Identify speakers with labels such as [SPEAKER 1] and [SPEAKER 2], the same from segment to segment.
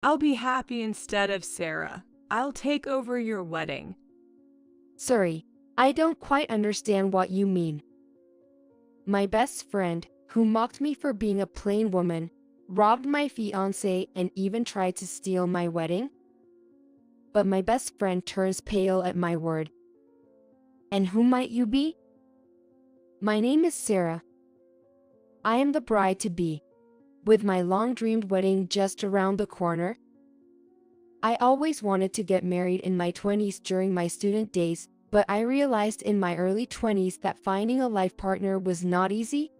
[SPEAKER 1] I'll be happy instead of Sarah. I'll take over your wedding.
[SPEAKER 2] Sorry, I don't quite understand what you mean. My best friend, who mocked me for being a plain woman, robbed my fiance and even tried to steal my wedding? But my best friend turns pale at my word. And who might you be? My name is Sarah. I am the bride-to-be, with my long-dreamed wedding just around the corner. I always wanted to get married in my 20s during my student days, but I realized in my early 20s that finding a life partner was not easy.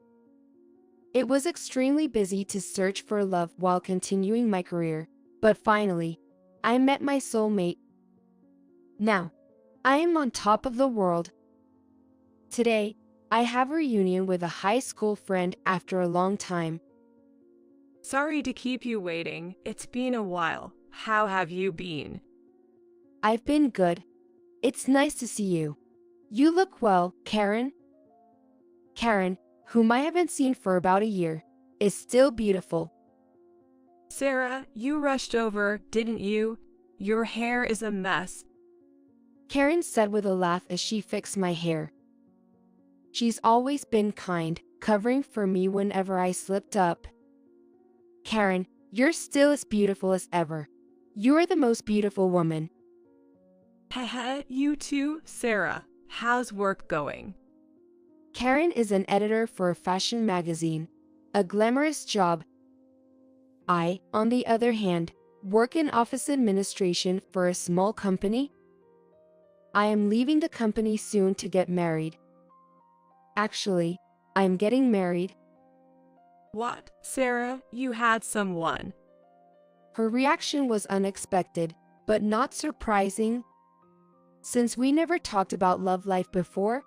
[SPEAKER 2] It was extremely busy to search for love while continuing my career, but finally, I met my soulmate. Now, I am on top of the world. Today, I have a reunion with a high school friend after a long time.
[SPEAKER 1] Sorry to keep you waiting. It's been a while. How have you been?
[SPEAKER 2] I've been good. It's nice to see you. You look well, Karen. Karen, whom I haven't seen for about a year, is still beautiful.
[SPEAKER 1] Sarah, you rushed over, didn't you? Your hair is a mess.
[SPEAKER 2] Karen said with a laugh as she fixed my hair. She's always been kind, covering for me whenever I slipped up. Karen, you're still as beautiful as ever. You're the most beautiful woman.
[SPEAKER 1] Haha, you too, Sarah. How's work going?
[SPEAKER 2] Karen is an editor for a fashion magazine, a glamorous job. I, on the other hand, work in office administration for a small company. I am leaving the company soon to get married. Actually, I'm getting married.
[SPEAKER 1] What, Sarah, you had someone?
[SPEAKER 2] Her reaction was unexpected, but not surprising. Since we never talked about love life before,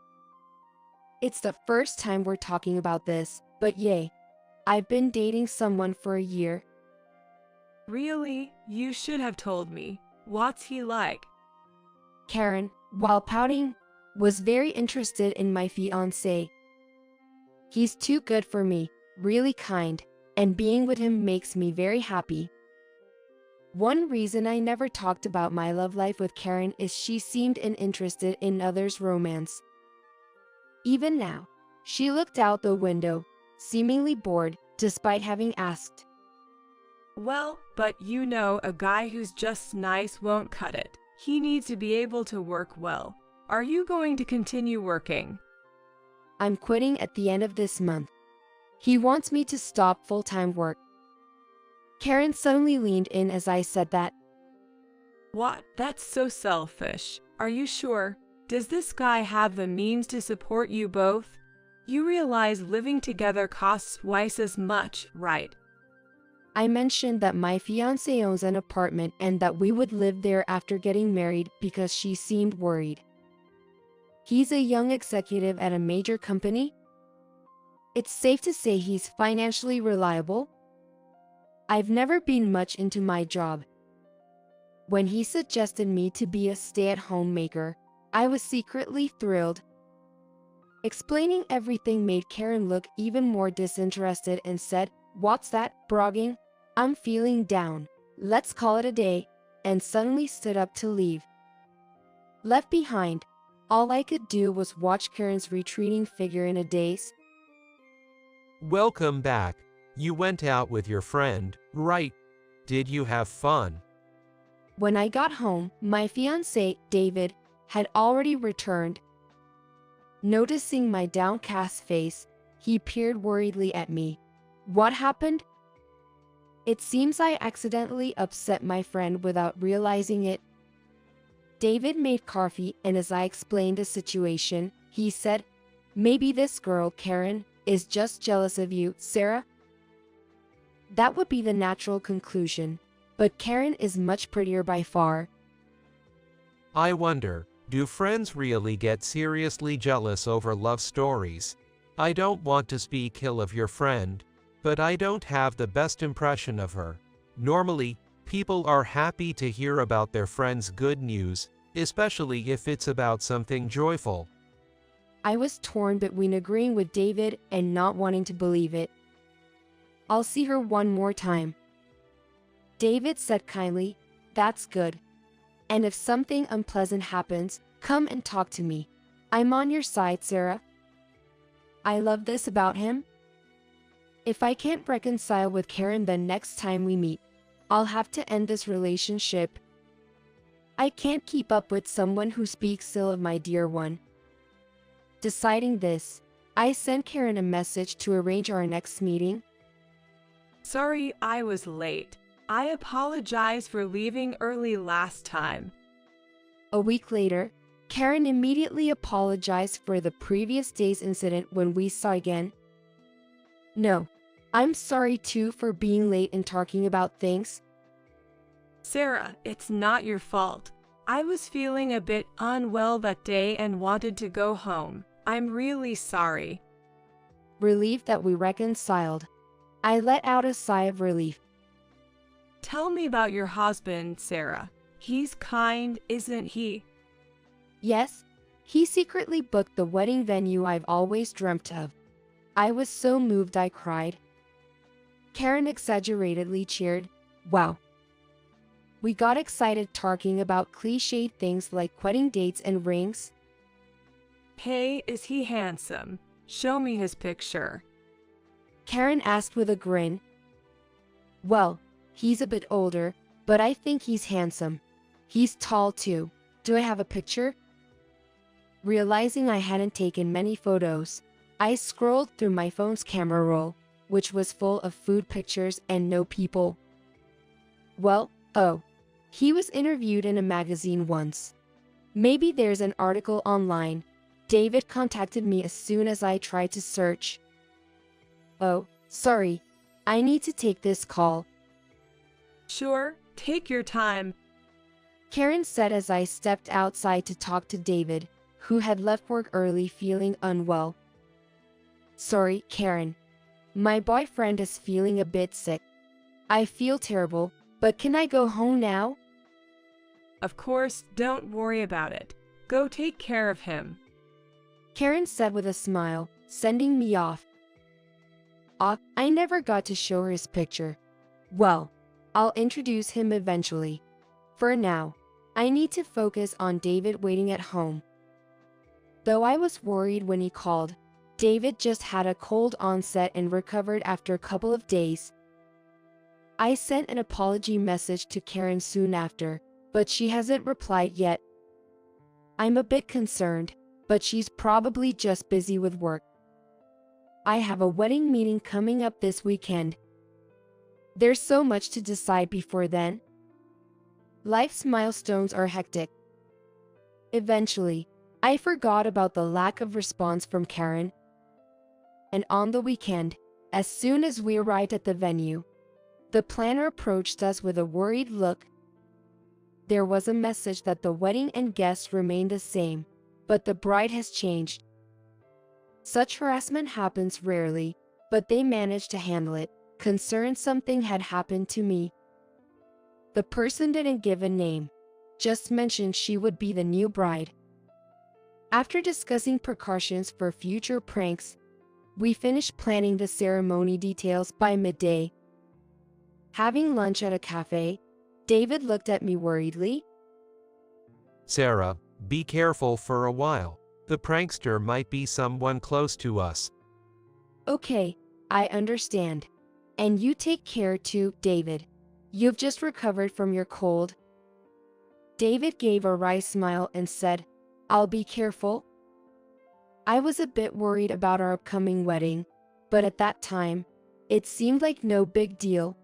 [SPEAKER 2] it's the first time we're talking about this, but yay, I've been dating someone for a year.
[SPEAKER 1] Really? You should have told me. What's he like?
[SPEAKER 2] Karen, while pouting, was very interested in my fiancé. He's too good for me, really kind, and being with him makes me very happy. One reason I never talked about my love life with Karen is she seemed uninterested in others' romance. Even now, she looked out the window, seemingly bored, despite having asked.
[SPEAKER 1] Well, but you know, a guy who's just nice won't cut it. He needs to be able to work well. Are you going to continue working?
[SPEAKER 2] I'm quitting at the end of this month. He wants me to stop full-time work. Karen suddenly leaned in as I said that.
[SPEAKER 1] What? That's so selfish. Are you sure? Does this guy have the means to support you both? You realize living together costs twice as much, right?
[SPEAKER 2] I mentioned that my fiancé owns an apartment and that we would live there after getting married because she seemed worried. He's a young executive at a major company. It's safe to say he's financially reliable. I've never been much into my job. When he suggested me to be a stay-at-home maker, I was secretly thrilled. Explaining everything made Karen look even more disinterested and said, "What's that, bragging? I'm feeling down. Let's call it a day," and suddenly stood up to leave. Left behind, all I could do was watch Karen's retreating figure in a daze.
[SPEAKER 3] Welcome back. You went out with your friend, right? Did you have fun?
[SPEAKER 2] When I got home, my fiancé, David, had already returned. Noticing my downcast face, he peered worriedly at me. What happened? It seems I accidentally upset my friend without realizing it. David made coffee, and as I explained the situation, he said, "Maybe this girl, Karen, is just jealous of you, Sarah." That would be the natural conclusion, but Karen is much prettier by far.
[SPEAKER 3] I wonder, do friends really get seriously jealous over love stories? I don't want to speak ill of your friend, but I don't have the best impression of her. Normally, people are happy to hear about their friends' good news, especially if it's about something joyful.
[SPEAKER 2] I was torn between agreeing with David and not wanting to believe it. I'll see her one more time. David said kindly, "That's good. And if something unpleasant happens, come and talk to me. I'm on your side, Sarah." I love this about him. If I can't reconcile with Karen, then next time we meet, I'll have to end this relationship. I can't keep up with someone who speaks ill of my dear one. Deciding this, I sent Karen a message to arrange our next meeting.
[SPEAKER 1] Sorry I was late. I apologize for leaving early last time.
[SPEAKER 2] A week later, Karen immediately apologized for the previous day's incident when we saw again. "No, I'm sorry too for being late and talking about things."
[SPEAKER 1] Sarah, it's not your fault. I was feeling a bit unwell that day and wanted to go home. I'm really sorry.
[SPEAKER 2] Relieved that we reconciled, I let out a sigh of relief.
[SPEAKER 1] Tell me about your husband, Sarah. He's kind, isn't he?
[SPEAKER 2] Yes, he secretly booked the wedding venue I've always dreamt of. I was so moved I cried. Karen exaggeratedly cheered. Wow. We got excited talking about cliched things like wedding dates and rings.
[SPEAKER 1] Hey, is he handsome? Show me his picture.
[SPEAKER 2] Karen asked with a grin. Well, he's a bit older, but I think he's handsome. He's tall too. Do I have a picture? Realizing I hadn't taken many photos, I scrolled through my phone's camera roll, which was full of food pictures and no people. Well, he was interviewed in a magazine once. Maybe there's an article online. David contacted me as soon as I tried to search. "Oh, sorry. I need to take this call."
[SPEAKER 1] Sure, take your time.
[SPEAKER 2] Karen said as I stepped outside to talk to David, who had left work early feeling unwell. "Sorry, Karen. My boyfriend is feeling a bit sick. I feel terrible, but can I go home now?"
[SPEAKER 1] Of course, don't worry about it. Go take care of him.
[SPEAKER 2] Karen said with a smile, sending me off. I never got to show her his picture. Well, I'll introduce him eventually. For now, I need to focus on David waiting at home. Though I was worried when he called, David just had a cold onset and recovered after a couple of days. I sent an apology message to Karen soon after, but she hasn't replied yet. I'm a bit concerned, but she's probably just busy with work. I have a wedding meeting coming up this weekend. There's so much to decide before then. Life's milestones are hectic. Eventually, I forgot about the lack of response from Karen. And on the weekend, as soon as we arrived at the venue, the planner approached us with a worried look. There was a message that the wedding and guests remain the same, but the bride has changed. Such harassment happens rarely, but they managed to handle it, concerned something had happened to me. The person didn't give a name, just mentioned she would be the new bride. After discussing precautions for future pranks, we finished planning the ceremony details by midday. Having lunch at a cafe, David looked at me worriedly.
[SPEAKER 3] Sarah, be careful for a while. The prankster might be someone close to us.
[SPEAKER 2] Okay, I understand. And you take care too, David. You've just recovered from your cold. David gave a wry smile and said, I'll be careful. I was a bit worried about our upcoming wedding, but at that time, it seemed like no big deal.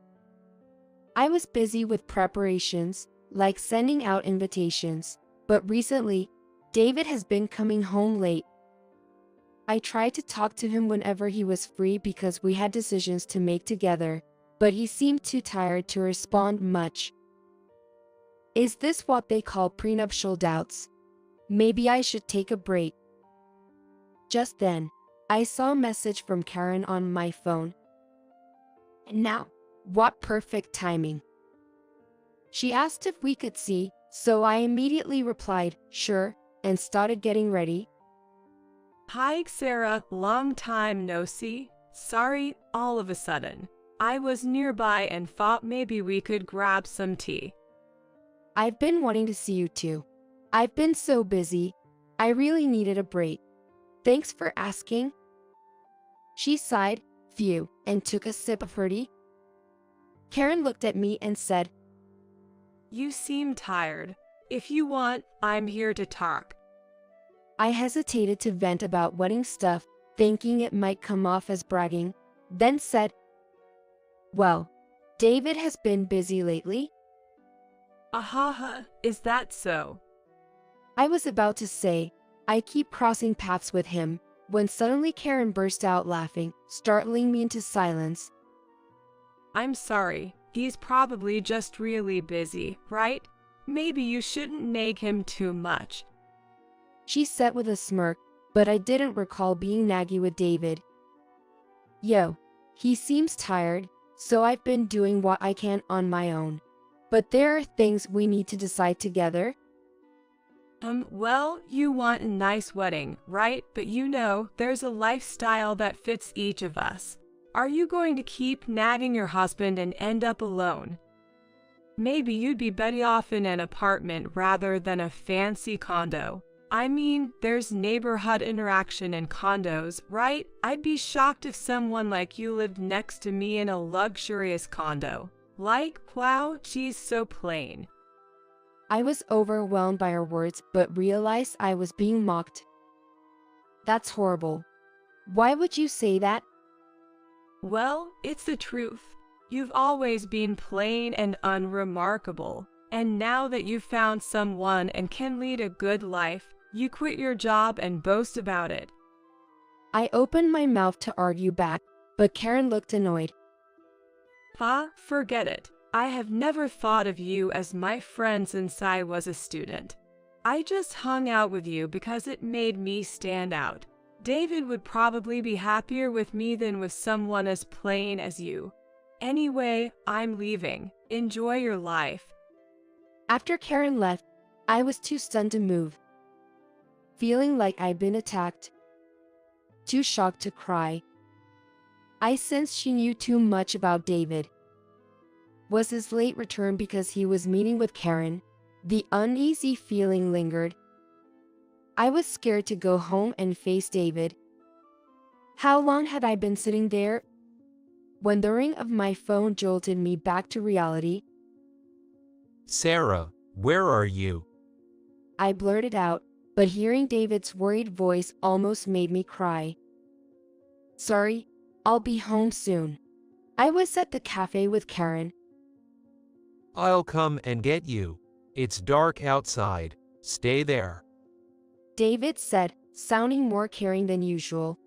[SPEAKER 2] I was busy with preparations, like sending out invitations, but recently, David has been coming home late. I tried to talk to him whenever he was free because we had decisions to make together, but he seemed too tired to respond much. Is this what they call prenuptial doubts? Maybe I should take a break. Just then, I saw a message from Karen on my phone. And now, what perfect timing. She asked if we could see, so I immediately replied, sure, and started getting ready.
[SPEAKER 1] Hi, Sarah. Long time no see. Sorry, all of a sudden. I was nearby and thought maybe we could grab some tea.
[SPEAKER 2] I've been wanting to see you too. I've been so busy. I really needed a break. Thanks for asking. She sighed, phew, and took a sip of her tea. Karen looked at me and said,
[SPEAKER 1] You seem tired. If you want, I'm here to talk.
[SPEAKER 2] I hesitated to vent about wedding stuff, thinking it might come off as bragging, then said, Well, David has been busy lately.
[SPEAKER 1] Ahaha, is that so?
[SPEAKER 2] I was about to say, I keep crossing paths with him, when suddenly Karen burst out laughing, startling me into silence.
[SPEAKER 1] I'm sorry, he's probably just really busy, right? Maybe you shouldn't nag him too much.
[SPEAKER 2] She said with a smirk, but I didn't recall being naggy with David. Yo, he seems tired, so I've been doing what I can on my own. But there are things we need to decide together.
[SPEAKER 1] Well, you want a nice wedding, right? But you know, there's a lifestyle that fits each of us. Are you going to keep nagging your husband and end up alone? Maybe you'd be better off in an apartment rather than a fancy condo. I mean, there's neighborhood interaction in condos, right? I'd be shocked if someone like you lived next to me in a luxurious condo. Like, wow, she's so plain.
[SPEAKER 2] I was overwhelmed by her words, but realized I was being mocked. That's horrible. Why would you say that?
[SPEAKER 1] Well, it's the truth. You've always been plain and unremarkable. And now that you've found someone and can lead a good life, you quit your job and boast about it.
[SPEAKER 2] I opened my mouth to argue back, but Karen looked annoyed.
[SPEAKER 1] Forget it. I have never thought of you as my friend since I was a student. I just hung out with you because it made me stand out. David would probably be happier with me than with someone as plain as you. Anyway, I'm leaving. Enjoy your life.
[SPEAKER 2] After Karen left, I was too stunned to move. Feeling like I'd been attacked. Too shocked to cry. I sensed she knew too much about David. Was his late return because he was meeting with Karen? The uneasy feeling lingered. I was scared to go home and face David. How long had I been sitting there? When the ring of my phone jolted me back to reality.
[SPEAKER 3] Sarah, where are you?
[SPEAKER 2] I blurted out, but hearing David's worried voice almost made me cry. Sorry, I'll be home soon. I was at the cafe with Karen.
[SPEAKER 3] I'll come and get you. It's dark outside. Stay there.
[SPEAKER 2] David said, sounding more caring than usual.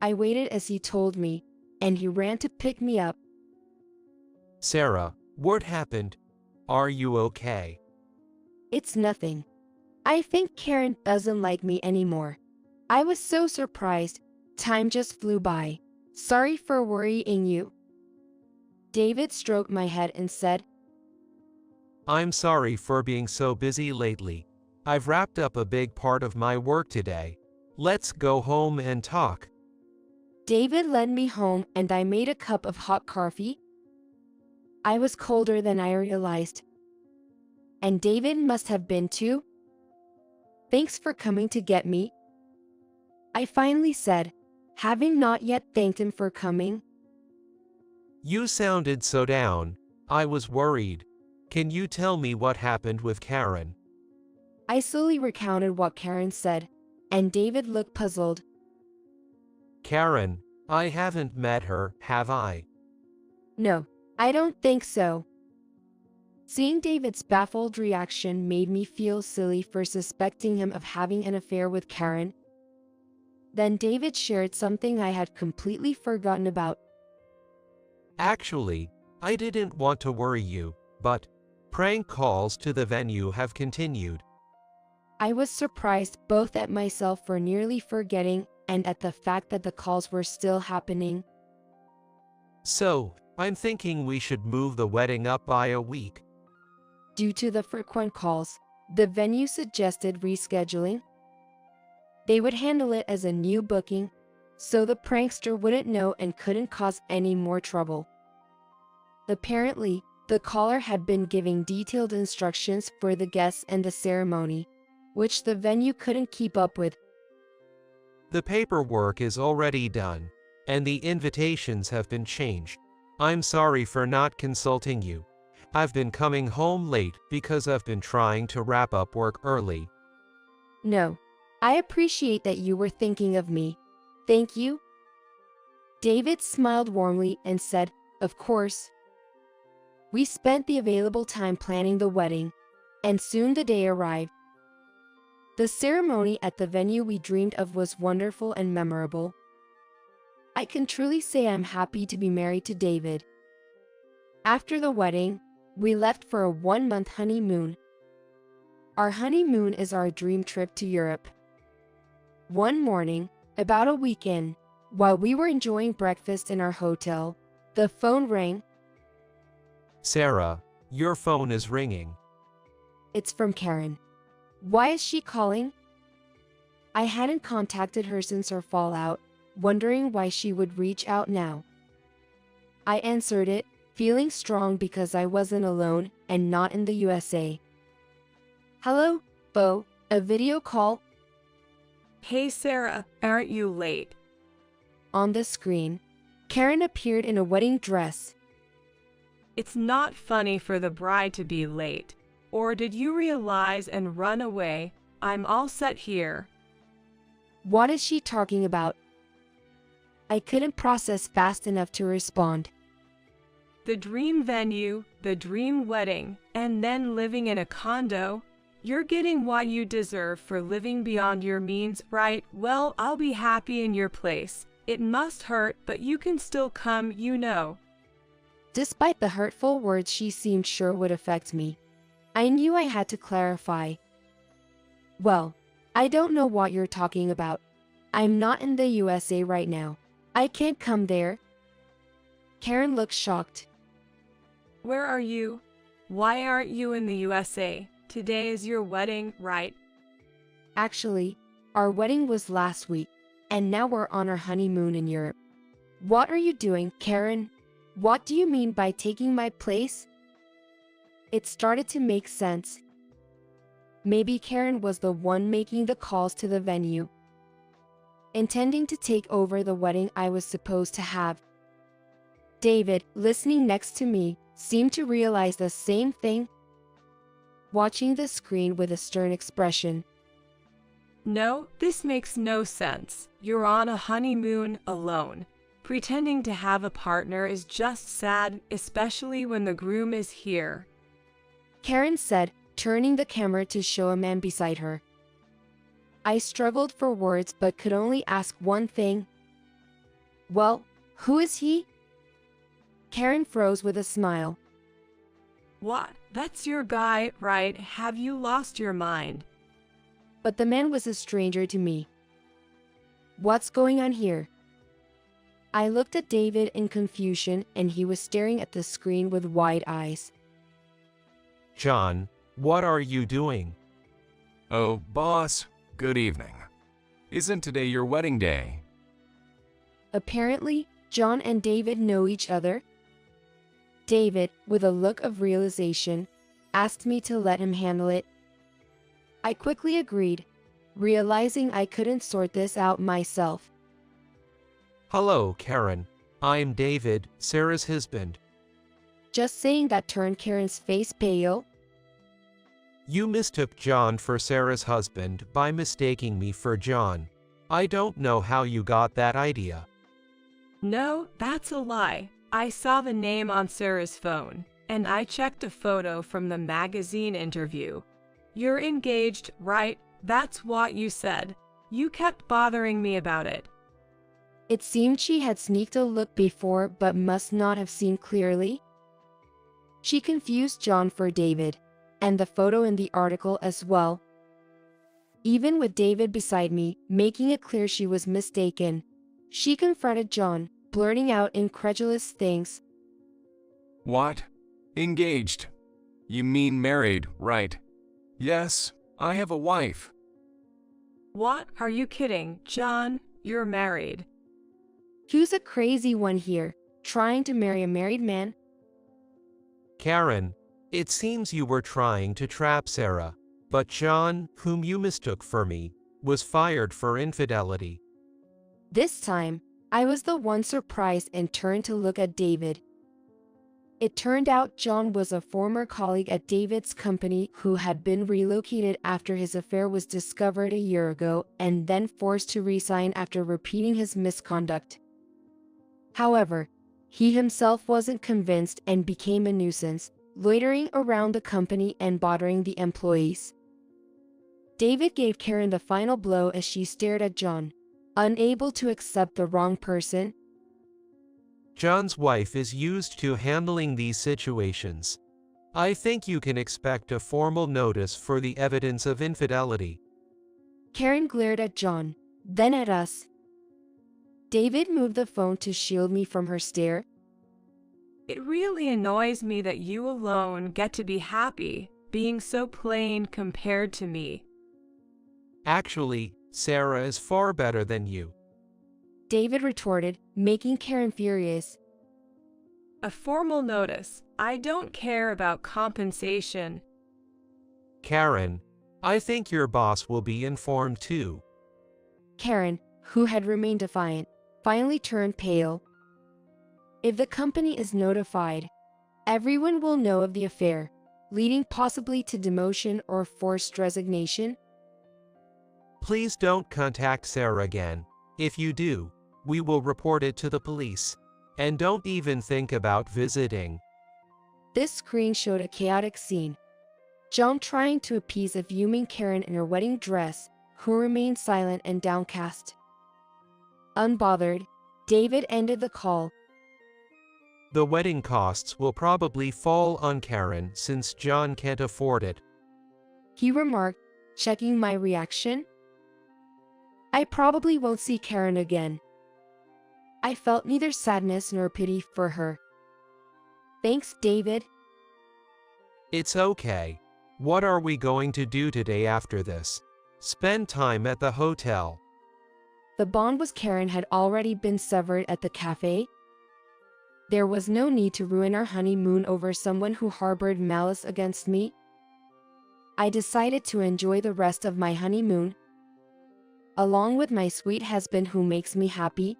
[SPEAKER 2] I waited as he told me, and he ran to pick me up.
[SPEAKER 3] Sarah, what happened? Are you okay?
[SPEAKER 2] It's nothing. I think Karen doesn't like me anymore. I was so surprised. Time just flew by. Sorry for worrying you. David stroked my head and said,
[SPEAKER 3] I'm sorry for being so busy lately. I've wrapped up a big part of my work today. Let's go home and talk.
[SPEAKER 2] David led me home and I made a cup of hot coffee. I was colder than I realized. And David must have been too. Thanks for coming to get me, I finally said, having not yet thanked him for coming.
[SPEAKER 3] You sounded so down. I was worried. Can you tell me what happened with Karen?
[SPEAKER 2] I slowly recounted what Karen said, and David looked puzzled.
[SPEAKER 3] Karen, I haven't met her, have I?
[SPEAKER 2] No, I don't think so. Seeing David's baffled reaction made me feel silly for suspecting him of having an affair with Karen. Then David shared something I had completely forgotten about.
[SPEAKER 3] Actually, I didn't want to worry you, but prank calls to the venue have continued.
[SPEAKER 2] I was surprised both at myself for nearly forgetting and at the fact that the calls were still happening.
[SPEAKER 3] So, I'm thinking we should move the wedding up by a week.
[SPEAKER 2] Due to the frequent calls, the venue suggested rescheduling. They would handle it as a new booking, so the prankster wouldn't know and couldn't cause any more trouble. Apparently, the caller had been giving detailed instructions for the guests and the ceremony, which the venue couldn't keep up with.
[SPEAKER 3] The paperwork is already done, and the invitations have been changed. I'm sorry for not consulting you. I've been coming home late because I've been trying to wrap up work early.
[SPEAKER 2] No, I appreciate that you were thinking of me. Thank you. David smiled warmly and said, "Of course." We spent the available time planning the wedding, and soon the day arrived. The ceremony at the venue we dreamed of was wonderful and memorable. I can truly say I'm happy to be married to David. After the wedding, we left for a 1-month honeymoon. Our honeymoon is our dream trip to Europe. One morning, about a week in, while we were enjoying breakfast in our hotel, the phone rang.
[SPEAKER 3] Sarah, your phone is ringing.
[SPEAKER 2] It's from Karen. Why is she calling? I hadn't contacted her since our fallout, wondering why she would reach out now. I answered it, feeling strong because I wasn't alone and not in the USA. "Hello, Bo, a video call?"
[SPEAKER 1] Hey Sarah, aren't you late?
[SPEAKER 2] On the screen, Karen appeared in a wedding dress.
[SPEAKER 1] It's not funny for the bride to be late. Or did you realize and run away? I'm all set here.
[SPEAKER 2] What is she talking about? I couldn't process fast enough to respond.
[SPEAKER 1] The dream venue, the dream wedding, and then living in a condo. You're getting what you deserve for living beyond your means, right? Well, I'll be happy in your place. It must hurt, but you can still come, you know.
[SPEAKER 2] Despite the hurtful words she seemed sure would affect me, I knew I had to clarify. Well, I don't know what you're talking about. I'm not in the USA right now. I can't come there. Karen looked shocked.
[SPEAKER 1] Where are you? Why aren't you in the USA? Today is your wedding, right?
[SPEAKER 2] Actually, our wedding was last week, and now we're on our honeymoon in Europe. What are you doing, Karen? What do you mean by taking my place? It started to make sense. Maybe Karen was the one making the calls to the venue, intending to take over the wedding I was supposed to have. David, listening next to me, seemed to realize the same thing, watching the screen with a stern expression.
[SPEAKER 1] No, this makes no sense. You're on a honeymoon alone. Pretending to have a partner is just sad, especially when the groom is here.
[SPEAKER 2] Karen said, turning the camera to show a man beside her. I struggled for words but could only ask one thing. Well, who is he? Karen froze with a smile.
[SPEAKER 1] What? That's your guy, right? Have you lost your mind?
[SPEAKER 2] But the man was a stranger to me. What's going on here? I looked at David in confusion and he was staring at the screen with wide eyes.
[SPEAKER 3] John, what are you doing?
[SPEAKER 4] Oh, boss, good evening. Isn't today your wedding day?
[SPEAKER 2] Apparently, John and David know each other. David, with a look of realization, asked me to let him handle it. I quickly agreed, realizing I couldn't sort this out myself.
[SPEAKER 3] Hello, Karen. I'm David, Sarah's husband.
[SPEAKER 2] Just saying that turned Karen's face pale.
[SPEAKER 3] You mistook John for Sarah's husband by mistaking me for John. I don't know how you got that idea.
[SPEAKER 1] No, that's a lie. I saw the name on Sarah's phone, and I checked a photo from the magazine interview. You're engaged, right? That's what you said. You kept bothering me about it.
[SPEAKER 2] It seemed she had sneaked a look before but must not have seen clearly. She confused John for David, and the photo in the article as well. Even with David beside me, making it clear she was mistaken, she confronted John, blurting out incredulous things.
[SPEAKER 4] What? Engaged? You mean married, right? Yes, I have a wife.
[SPEAKER 1] What? Are you kidding, John? You're married.
[SPEAKER 2] Who's a crazy one here, trying to marry a married man?
[SPEAKER 3] Karen, it seems you were trying to trap Sarah, but John, whom you mistook for me, was fired for infidelity.
[SPEAKER 2] This time, I was the one surprised and turned to look at David. It turned out John was a former colleague at David's company who had been relocated after his affair was discovered a year ago and then forced to resign after repeating his misconduct. However, he himself wasn't convinced and became a nuisance, loitering around the company and bothering the employees. David gave Karen the final blow as she stared at John, unable to accept the wrong person.
[SPEAKER 3] John's wife is used to handling these situations. I think you can expect a formal notice for the evidence of infidelity.
[SPEAKER 2] Karen glared at John, then at us. David moved the phone to shield me from her stare.
[SPEAKER 1] It really annoys me that you alone get to be happy, being so plain compared to me.
[SPEAKER 3] Actually, Sarah is far better than you.
[SPEAKER 2] David retorted, making Karen furious.
[SPEAKER 1] A formal notice. I don't care about compensation.
[SPEAKER 3] Karen, I think your boss will be informed too.
[SPEAKER 2] Karen, who had remained defiant, finally turned pale. If the company is notified, everyone will know of the affair, leading possibly to demotion or forced resignation.
[SPEAKER 3] Please don't contact Sarah again. If you do, we will report it to the police. And don't even think about visiting.
[SPEAKER 2] This screen showed a chaotic scene. John trying to appease a fuming Karen in her wedding dress, who remained silent and downcast. Unbothered, David ended the call.
[SPEAKER 3] The wedding costs will probably fall on Karen since John can't afford it.
[SPEAKER 2] He remarked, checking my reaction. I probably won't see Karen again. I felt neither sadness nor pity for her. Thanks, David.
[SPEAKER 3] It's okay. What are we going to do today after this? Spend time at the hotel.
[SPEAKER 2] The bond with Karen had already been severed at the cafe. There was no need to ruin our honeymoon over someone who harbored malice against me. I decided to enjoy the rest of my honeymoon, along with my sweet husband who makes me happy.